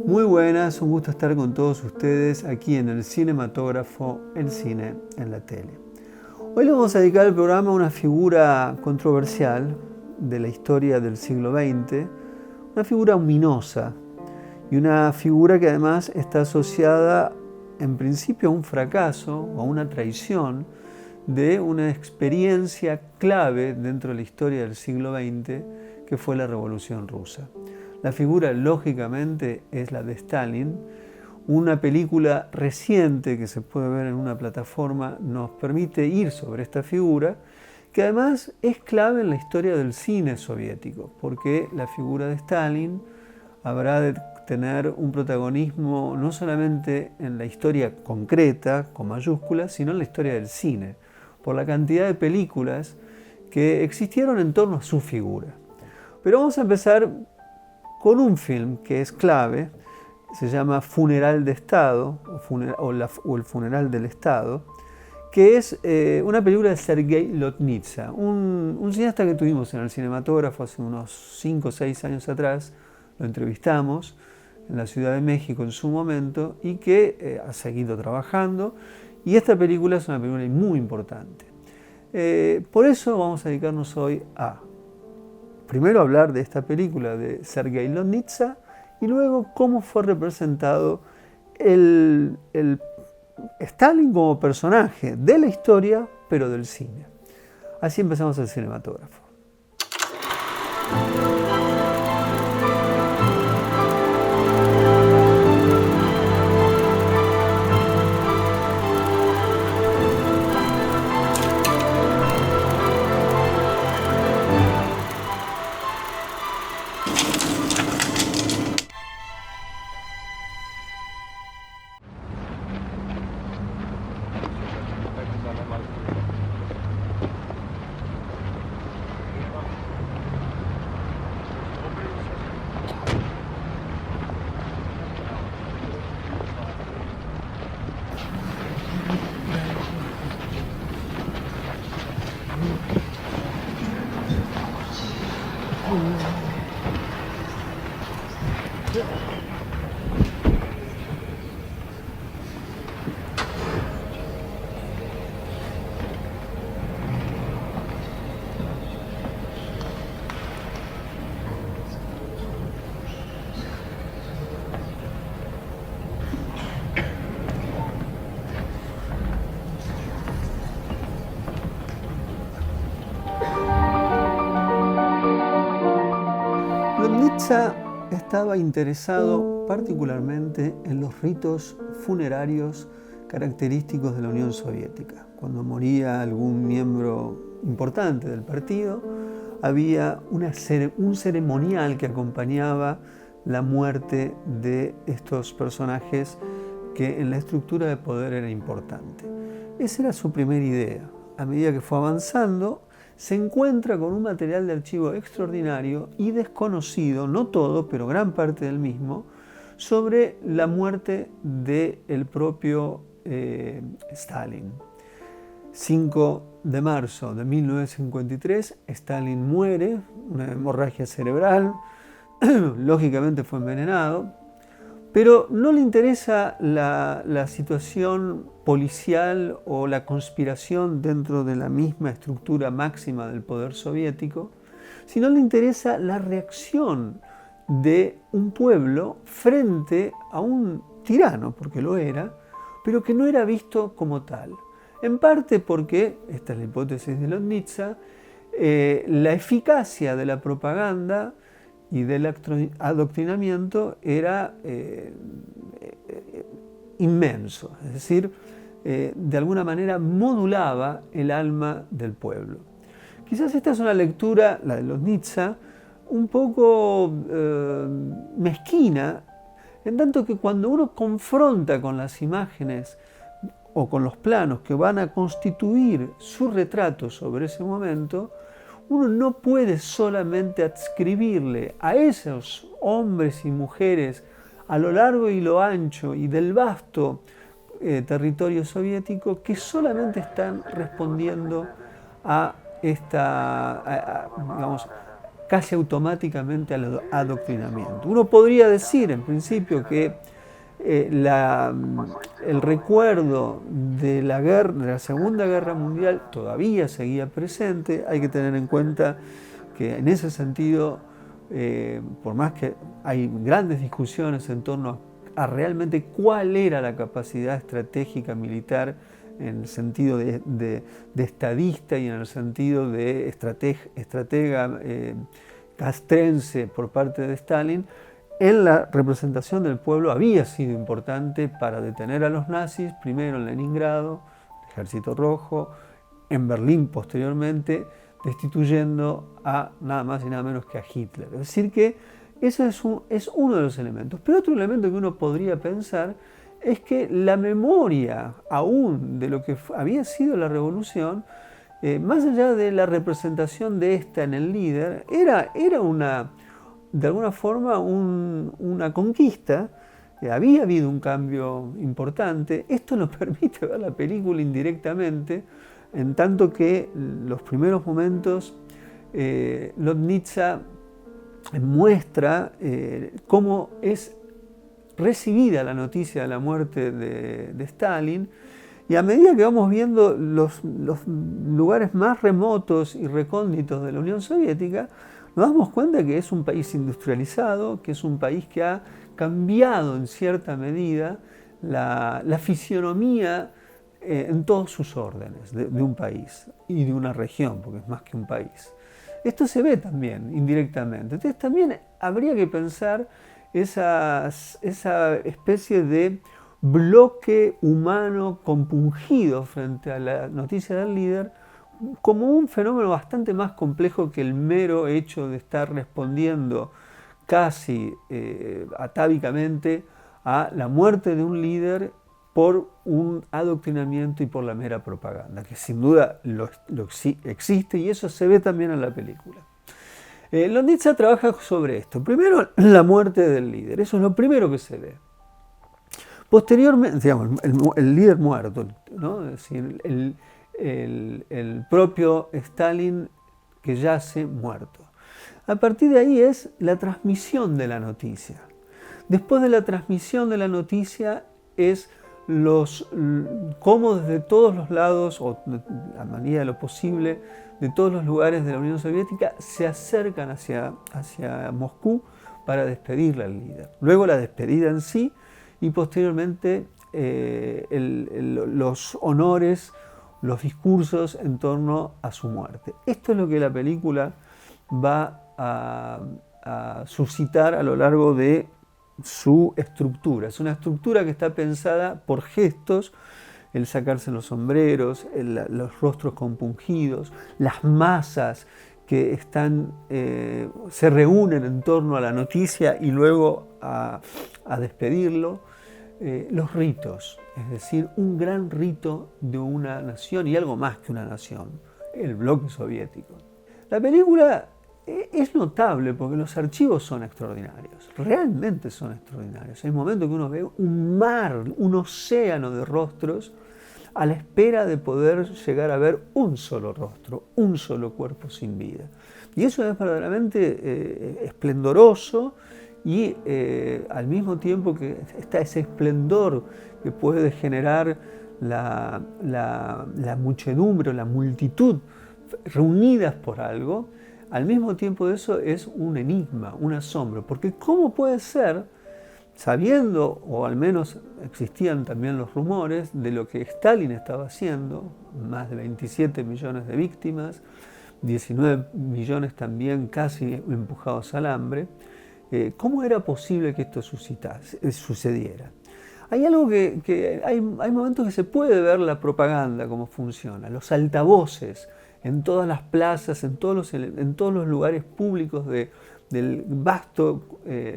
Muy buenas, un gusto estar con todos ustedes aquí en el Cinematógrafo, el cine en la tele. Hoy le vamos a dedicar el programa a una figura controversial de la historia del siglo XX, una figura ominosa y una figura que además está asociada en principio a un fracaso o a una traición de una experiencia clave dentro de la historia del siglo XX que fue la Revolución Rusa. La figura, lógicamente, es la de Stalin. Una película reciente que se puede ver en una plataforma nos permite ir sobre esta figura, que además es clave en la historia del cine soviético, porque la figura de Stalin habrá de tener un protagonismo no solamente en la historia concreta, con mayúsculas, sino en la historia del cine, por la cantidad de películas que existieron en torno a su figura. Pero vamos a empezar con un film que es clave, se llama Funeral de Estado, o El Funeral del Estado, que es una película de Sergei Lotnitsa, un cineasta que tuvimos en el Cinematógrafo hace unos 5 o 6 años atrás, lo entrevistamos en la Ciudad de México en su momento y que ha seguido trabajando, y esta película es una película muy importante. Por eso vamos a dedicarnos hoy a primero hablar de esta película de Sergei Lotnitsa y luego cómo fue representado el Stalin como personaje de la historia, pero del cine. Así empezamos el Cinematógrafo. Lotnitsa estaba interesado particularmente en los ritos funerarios característicos de la Unión Soviética. Cuando moría algún miembro importante del partido, había un ceremonial que acompañaba la muerte de estos personajes que en la estructura de poder era importante. Esa era su primera idea. A medida que fue avanzando, se encuentra con un material de archivo extraordinario y desconocido, no todo, pero gran parte del mismo, sobre la muerte del propio Stalin. 5 de marzo de 1953, Stalin muere, una hemorragia cerebral, lógicamente fue envenenado, pero no le interesa la situación policial o la conspiración dentro de la misma estructura máxima del poder soviético, sino le interesa la reacción de un pueblo frente a un tirano, porque lo era, pero que no era visto como tal. En parte porque, esta es la hipótesis de Lotnitsa, la eficacia de la propaganda y del adoctrinamiento era inmenso, es decir, de alguna manera modulaba el alma del pueblo. Quizás esta es una lectura, la de Lotnitsa, un poco mezquina, en tanto que cuando uno confronta con las imágenes o con los planos que van a constituir su retrato sobre ese momento, uno no puede solamente adscribirle a esos hombres y mujeres a lo largo y lo ancho y del vasto territorio soviético que solamente están respondiendo a esta, digamos, casi automáticamente al adoctrinamiento. Uno podría decir, en principio, que el recuerdo de la Segunda Guerra Mundial todavía seguía presente. Hay que tener en cuenta que en ese sentido, por más que hay grandes discusiones en torno a realmente cuál era la capacidad estratégica militar en el sentido de estadista y en el sentido de estratega castrense por parte de Stalin, en la representación del pueblo había sido importante para detener a los nazis, primero en Leningrado, el Ejército Rojo, en Berlín posteriormente, destituyendo a nada más y nada menos que a Hitler. Es decir que ese es uno de los elementos. Pero otro elemento que uno podría pensar es que la memoria aún de lo que había sido la revolución, más allá de la representación de esta en el líder, era de alguna forma una conquista. Había habido un cambio importante. Esto nos permite ver la película indirectamente, en tanto que los primeros momentos Lotnitsa muestra cómo es recibida la noticia de la muerte de Stalin, y a medida que vamos viendo los lugares más remotos y recónditos de la Unión Soviética, nos damos cuenta que es un país industrializado, que es un país que ha cambiado en cierta medida la fisionomía en todos sus órdenes de un país y de una región, porque es más que un país. Esto se ve también indirectamente. Entonces también habría que pensar esa especie de bloque humano compungido frente a la noticia del líder como un fenómeno bastante más complejo que el mero hecho de estar respondiendo casi atávicamente a la muerte de un líder por un adoctrinamiento y por la mera propaganda, que sin duda existe, y eso se ve también en la película. Lotnitsa trabaja sobre esto. Primero, la muerte del líder. Eso es lo primero que se ve. Posteriormente, digamos, el líder muerto, ¿no? Es decir, el propio Stalin que yace muerto. A partir de ahí es la transmisión de la noticia. Después de la transmisión de la noticia es cómo desde todos los lados, o a medida de lo posible, de todos los lugares de la Unión Soviética, se acercan hacia Moscú para despedirle al líder. Luego la despedida en sí y posteriormente los honores, los discursos en torno a su muerte. Esto es lo que la película va a suscitar a lo largo de su estructura. Es una estructura que está pensada por gestos, el sacarse los sombreros, los rostros compungidos, las masas que se reúnen en torno a la noticia y luego a despedirlo, los ritos, es decir, un gran rito de una nación y algo más que una nación, el bloque soviético. La película es notable porque los archivos son extraordinarios, realmente son extraordinarios. Hay momentos que uno ve un mar, un océano de rostros a la espera de poder llegar a ver un solo rostro, un solo cuerpo sin vida. Y eso es verdaderamente esplendoroso y al mismo tiempo que está ese esplendor que puede generar la muchedumbre o la multitud reunidas por algo, al mismo tiempo de eso es un enigma, un asombro, porque ¿cómo puede ser, sabiendo, o al menos existían también los rumores, de lo que Stalin estaba haciendo, más de 27 millones de víctimas, 19 millones también casi empujados al hambre, ¿cómo era posible que esto sucediera? Hay algo hay momentos que se puede ver la propaganda, cómo funciona, los altavoces, en todas las plazas, en todos los lugares públicos de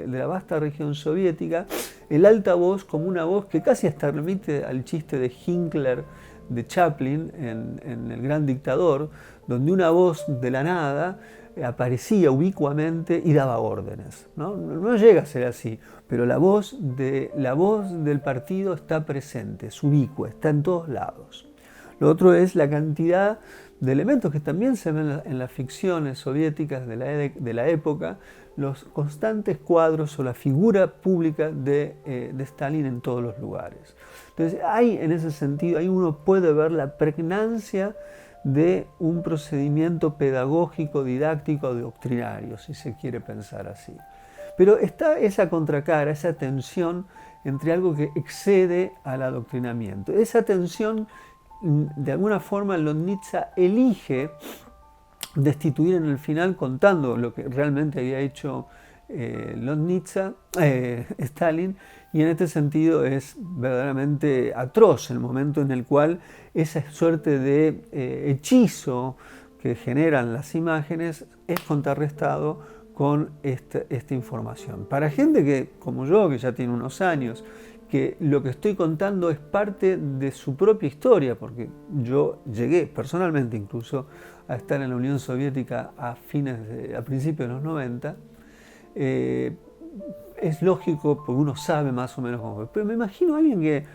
la vasta región soviética, el altavoz como una voz que casi hasta remite al chiste de Hinkler de Chaplin en El Gran Dictador, donde una voz de la nada aparecía ubicuamente y daba órdenes. No llega a ser así, pero la voz del partido está presente, es ubicua, está en todos lados. Lo otro es la cantidad de elementos que también se ven en las ficciones soviéticas de la época, los constantes cuadros o la figura pública de Stalin en todos los lugares. Entonces, en ese sentido, ahí uno puede ver la pregnancia de un procedimiento pedagógico, didáctico, doctrinario, si se quiere pensar así. Pero está esa contracara, esa tensión entre algo que excede al adoctrinamiento. Esa tensión, de alguna forma, Lotnitsa elige destituir en el final, contando lo que realmente había hecho Stalin, y en este sentido es verdaderamente atroz el momento en el cual esa suerte de hechizo que generan las imágenes es contrarrestado con esta información. Para gente que, como yo, que ya tiene unos años, que lo que estoy contando es parte de su propia historia, porque yo llegué personalmente incluso a estar en la Unión Soviética a principios de los 90, es lógico porque uno sabe más o menos cómo fue. Pero me imagino a alguien que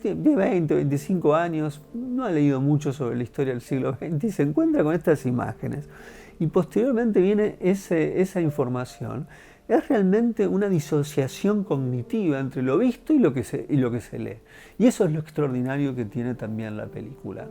tiene 20, 25 años, no ha leído mucho sobre la historia del siglo XX y se encuentra con estas imágenes. Y posteriormente viene esa información. Es realmente una disociación cognitiva entre lo visto y lo que se lee. Y eso es lo extraordinario que tiene también la película.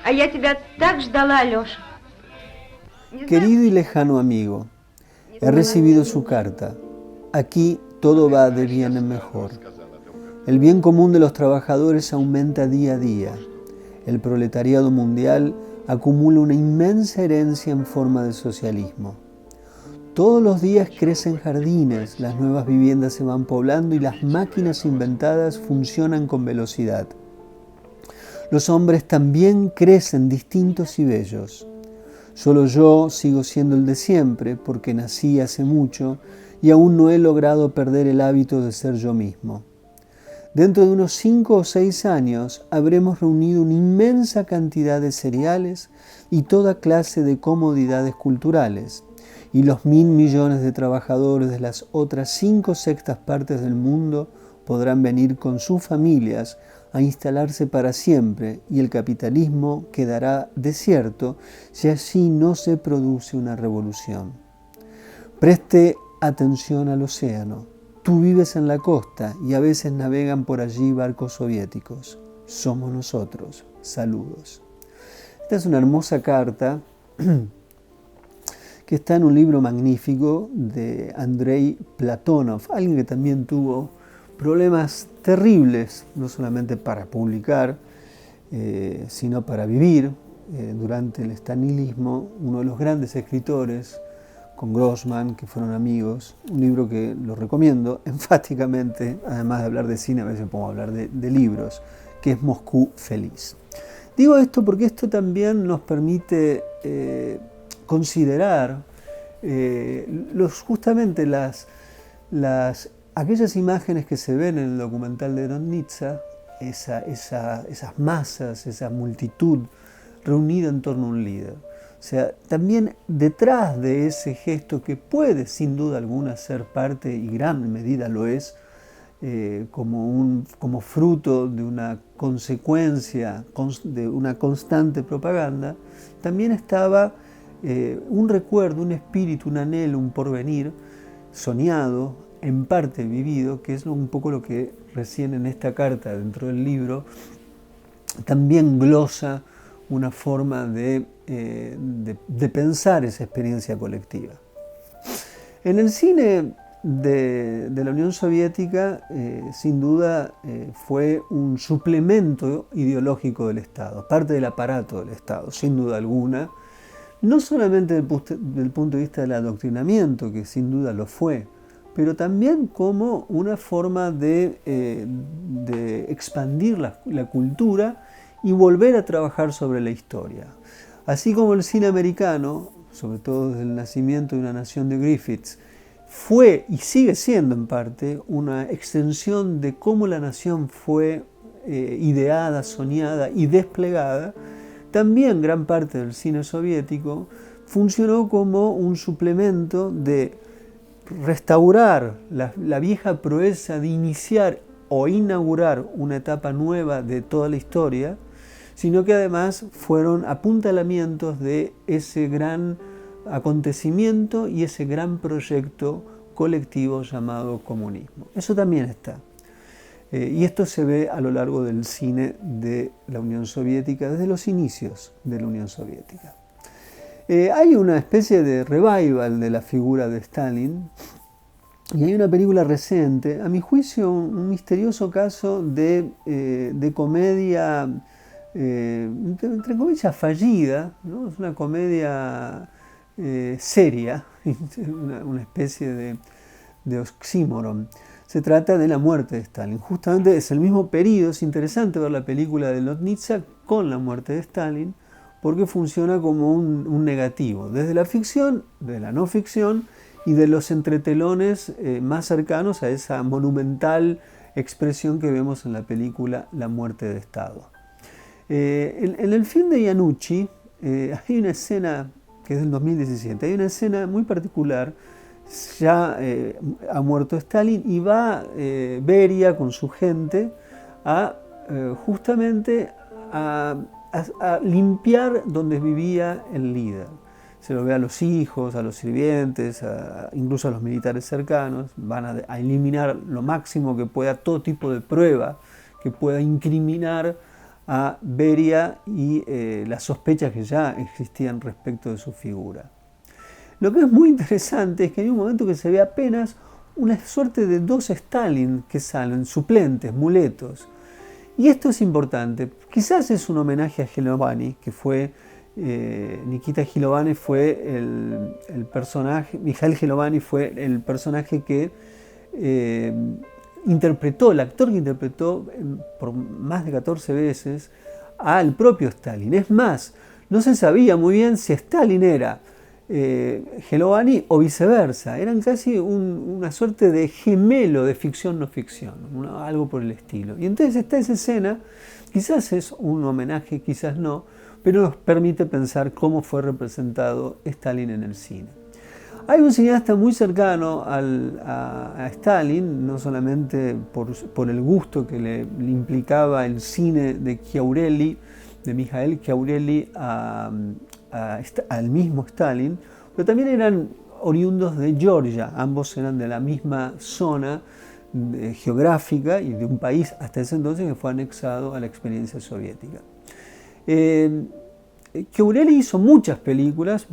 А я тебя так ждала, Алёша. Querido y lejano amigo, he recibido su carta. Aquí todo va de bien en mejor. El bien común de los trabajadores aumenta día a día. El proletariado mundial acumula una inmensa herencia en forma de socialismo. Todos los días crecen jardines, las nuevas viviendas se van poblando y las máquinas inventadas funcionan con velocidad. Los hombres también crecen distintos y bellos. Solo yo sigo siendo el de siempre porque nací hace mucho y aún no he logrado perder el hábito de ser yo mismo. Dentro de unos 5 o 6 años habremos reunido una inmensa cantidad de cereales y toda clase de comodidades culturales, y los 1.000 millones de trabajadores de las otras 5/6 partes del mundo podrán venir con sus familias a instalarse para siempre y el capitalismo quedará desierto si así no se produce una revolución. Preste atención al océano. Tú vives en la costa y a veces navegan por allí barcos soviéticos. Somos nosotros. Saludos. Esta es una hermosa carta que está en un libro magnífico de Andrei Platonov, alguien que también tuvo problemas terribles, no solamente para publicar, sino para vivir, durante el stalinismo, uno de los grandes escritores, con Grossman, que fueron amigos, un libro que lo recomiendo enfáticamente, además de hablar de cine, a veces podemos hablar de libros, que es Moscú Feliz. Digo esto porque esto también nos permite considerar justamente aquellas imágenes que se ven en el documental de Notnitsa, esas masas, esa multitud reunida en torno a un líder. O sea, también detrás de ese gesto que puede sin duda alguna ser parte, y gran medida lo es, como fruto de una consecuencia, de una constante propaganda, también estaba un recuerdo, un espíritu, un anhelo, un porvenir soñado, en parte vivido, que es un poco lo que recién en esta carta dentro del libro también glosa una forma de pensar esa experiencia colectiva. En el cine de la Unión Soviética, sin duda, fue un suplemento ideológico del Estado, parte del aparato del Estado, sin duda alguna, no solamente desde el punto de vista del adoctrinamiento, que sin duda lo fue, pero también como una forma de expandir la cultura y volver a trabajar sobre la historia. Así como el cine americano, sobre todo desde el nacimiento de Una nación de Griffiths, fue y sigue siendo en parte una extensión de cómo la nación fue ideada, soñada y desplegada, también gran parte del cine soviético funcionó como un suplemento de restaurar la vieja proeza de iniciar o inaugurar una etapa nueva de toda la historia, sino que además fueron apuntalamientos de ese gran acontecimiento y ese gran proyecto colectivo llamado comunismo. Eso también está. Y esto se ve a lo largo del cine de la Unión Soviética, desde los inicios de la Unión Soviética. Hay una especie de revival de la figura de Stalin, y hay una película reciente, a mi juicio un misterioso caso de comedia, entre comillas, fallida, ¿no? Es una comedia seria, una especie de oxímoron. Se trata de la muerte de Stalin. Justamente es el mismo periodo, es interesante ver la película de Notnitsa con la muerte de Stalin, porque funciona como un negativo, desde la ficción, de la no ficción y de los entretelones más cercanos a esa monumental expresión que vemos en la película La muerte de Estado. En el film de Iannucci hay una escena que es del 2017, hay una escena muy particular. Ya ha muerto Stalin y va Beria con su gente justamente a limpiar donde vivía el líder. Se lo ve a los hijos, a los sirvientes, incluso a los militares cercanos. Van a eliminar lo máximo que pueda todo tipo de prueba que pueda incriminar a Beria y las sospechas que ya existían respecto de su figura. Lo que es muy interesante es que hay un momento que se ve apenas una suerte de dos Stalin que salen, suplentes, muletos. Y esto es importante. Quizás es un homenaje a Gelovani, que fue, Nikita Gelovani fue el personaje, Mikhail Gelovani fue el personaje que interpretó, el actor que interpretó por más de 14 veces al propio Stalin. Es más, no se sabía muy bien si Stalin era Gelovani o viceversa. Eran casi una suerte de gemelo de ficción no ficción, algo por el estilo. Y entonces está esa escena, quizás es un homenaje, quizás no, pero nos permite pensar cómo fue representado Stalin en el cine. Hay un cineasta muy cercano a Stalin, no solamente por el gusto que le implicaba el cine de Chiaurelli, de Mikhail Chiaurelli al mismo Stalin, pero también eran oriundos de Georgia, ambos eran de la misma zona geográfica y de un país hasta ese entonces que fue anexado a la experiencia soviética. Chiaurelli hizo muchas películas,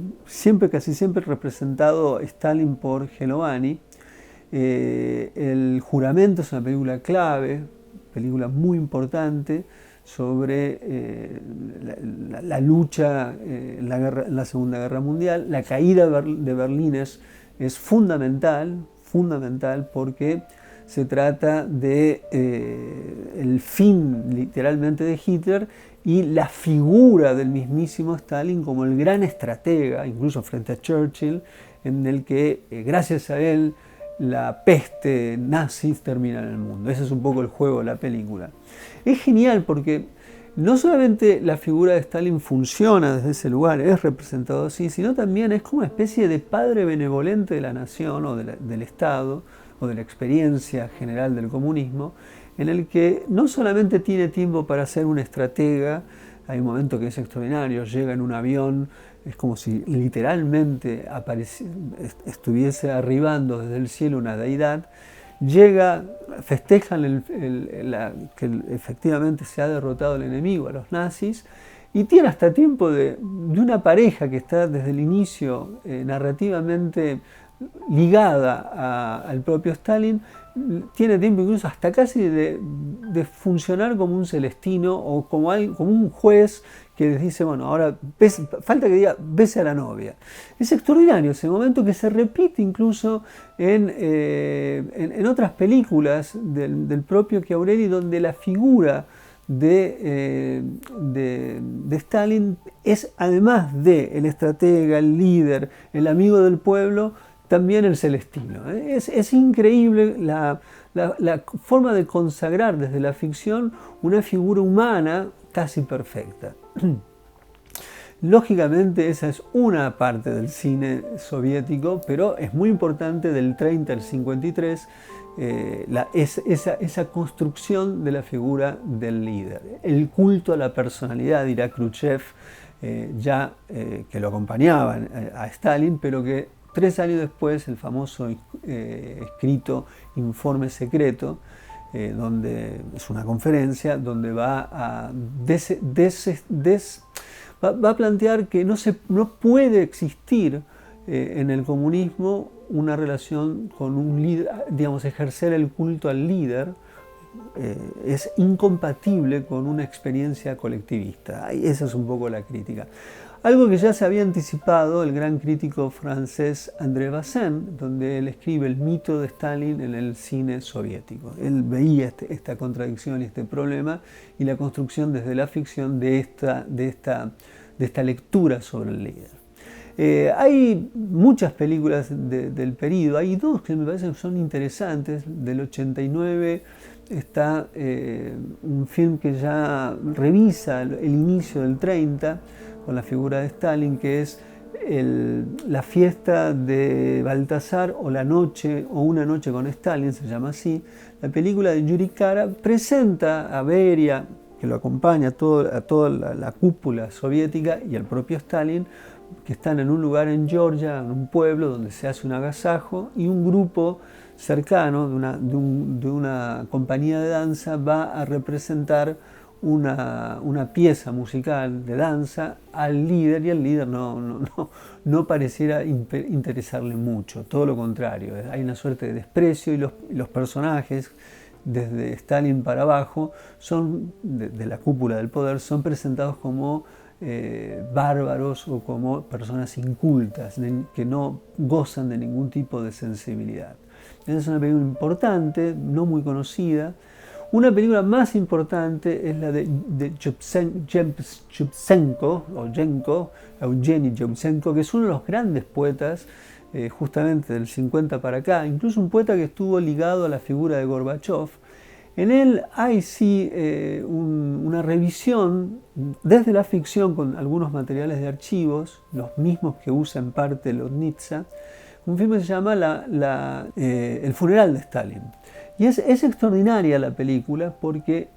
casi siempre representado Stalin por Gelovani. El juramento es una película clave, película muy importante, sobre la lucha en la Segunda Guerra Mundial. La caída de Berlín es fundamental porque se trata de el fin literalmente de Hitler y la figura del mismísimo Stalin como el gran estratega, incluso frente a Churchill, en el que gracias a él la peste nazi termina en el mundo. Ese es un poco el juego de la película. Es genial porque no solamente la figura de Stalin funciona desde ese lugar, es representado así, sino también es como una especie de padre benevolente de la nación o del Estado o de la experiencia general del comunismo, en el que no solamente tiene tiempo para ser un estratega, hay un momento que es extraordinario, llega en un avión, es como si literalmente estuviese arribando desde el cielo una deidad, llega, festejan que efectivamente se ha derrotado el enemigo, a los nazis, y tiene hasta tiempo de una pareja que está desde el inicio narrativamente ligada al propio Stalin, tiene tiempo incluso hasta casi de funcionar como un celestino o como un juez que les dice, bueno, ahora falta que diga, bese a la novia. Es extraordinario ese momento que se repite incluso en otras películas del propio Chiaurelli, donde la figura de Stalin es, además de el estratega, el líder, el amigo del pueblo, también el celestino. Es increíble la forma de consagrar desde la ficción una figura humana casi perfecta. Lógicamente esa es una parte del cine soviético, pero es muy importante del 30 al 53 esa construcción de la figura del líder. El culto a la personalidad, dirá Khrushchev, que lo acompañaba a Stalin, pero que 3 años después, el famoso escrito Informe Secreto, donde es una conferencia donde va a plantear que no puede existir en el comunismo una relación con un líder, digamos, ejercer el culto al líder es incompatible con una experiencia colectivista. Esa es un poco la crítica. Algo que ya se había anticipado el gran crítico francés André Bazin, donde él escribe el mito de Stalin en el cine soviético. Él veía esta contradicción y este problema y la construcción desde la ficción de esta lectura sobre el líder. Hay muchas películas del periodo, hay 2 que me parecen son interesantes. Del 89 está un film que ya revisa el inicio del 30, con la figura de Stalin, que es la fiesta de Baltasar o la noche o una noche con Stalin, se llama así. La película de Yuri Kara presenta a Beria, que lo acompaña a toda la cúpula soviética, y al propio Stalin, que están en un lugar en Georgia, en un pueblo donde se hace un agasajo, y un grupo cercano de una compañía de danza va a representar una pieza musical de danza al líder, y el líder no pareciera interesarle mucho, todo lo contrario. Hay una suerte de desprecio, y los personajes, desde Stalin para abajo, son de la cúpula del poder, son presentados como bárbaros o como personas incultas, que no gozan de ningún tipo de sensibilidad. Esa es una película importante, no muy conocida. Una película más importante es la de Eugeni Shevchenko, que es uno de los grandes poetas, justamente del 50 para acá, incluso un poeta que estuvo ligado a la figura de Gorbachev. En él hay sí una revisión desde la ficción con algunos materiales de archivos, los mismos que usa en parte Lotnitsa, un film que se llama El funeral de Stalin. Y es extraordinaria la película porque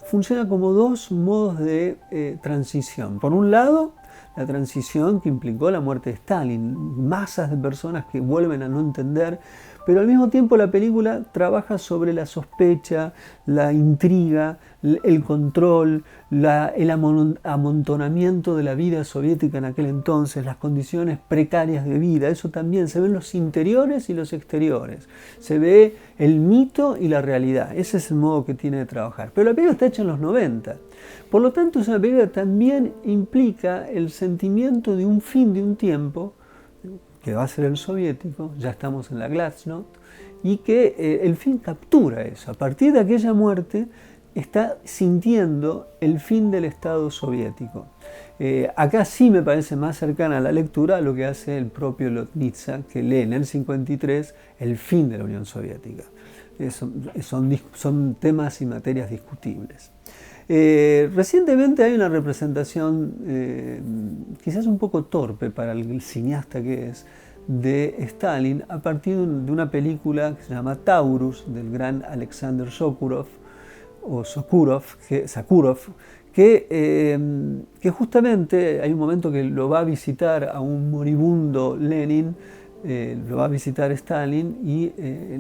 funciona como 2 modos de transición. Por un lado, la transición que implicó la muerte de Stalin, masas de personas que vuelven a no entender, pero al mismo tiempo la película trabaja sobre la sospecha, la intriga, el control, el amontonamiento de la vida soviética en aquel entonces, las condiciones precarias de vida. Eso también se ven los interiores y los exteriores, se ve el mito y la realidad. Ese es el modo que tiene de trabajar. Pero la película está hecha en los 90. Por lo tanto, es una película que también implica el sentimiento de un fin de un tiempo, que va a ser el soviético, ya estamos en la Glasnost, y que el fin captura eso. A partir de aquella muerte está sintiendo el fin del Estado soviético. Acá sí me parece más cercana a la lectura a lo que hace el propio Lotnitsa, que lee en el 53 el fin de la Unión Soviética. Son temas y materias discutibles. Recientemente hay una representación quizás un poco torpe para el cineasta que es, de Stalin a partir de una película que se llama Taurus, del gran Alexander Sokurov, que justamente hay un momento que lo va a visitar a un moribundo Lenin, lo va a visitar Stalin y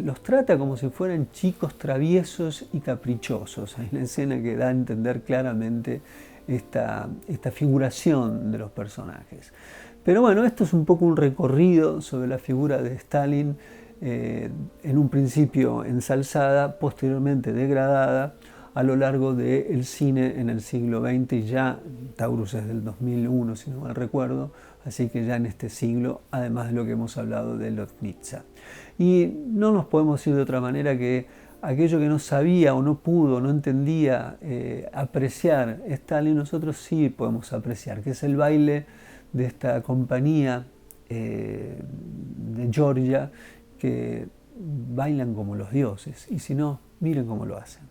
los trata como si fueran chicos traviesos y caprichosos. Hay una escena que da a entender claramente esta figuración de los personajes. Pero bueno, esto es un poco un recorrido sobre la figura de Stalin, en un principio ensalzada, posteriormente degradada a lo largo del cine en el siglo XX, y ya Taurus es del 2001, si no mal recuerdo, así que ya en este siglo, además de lo que hemos hablado de Lotnitsa. Y no nos podemos ir de otra manera que aquello que no sabía o no pudo, no entendía apreciar Stalin, nosotros sí podemos apreciar, que es el baile de esta compañía de Georgia, que bailan como los dioses, y si no, miren cómo lo hacen.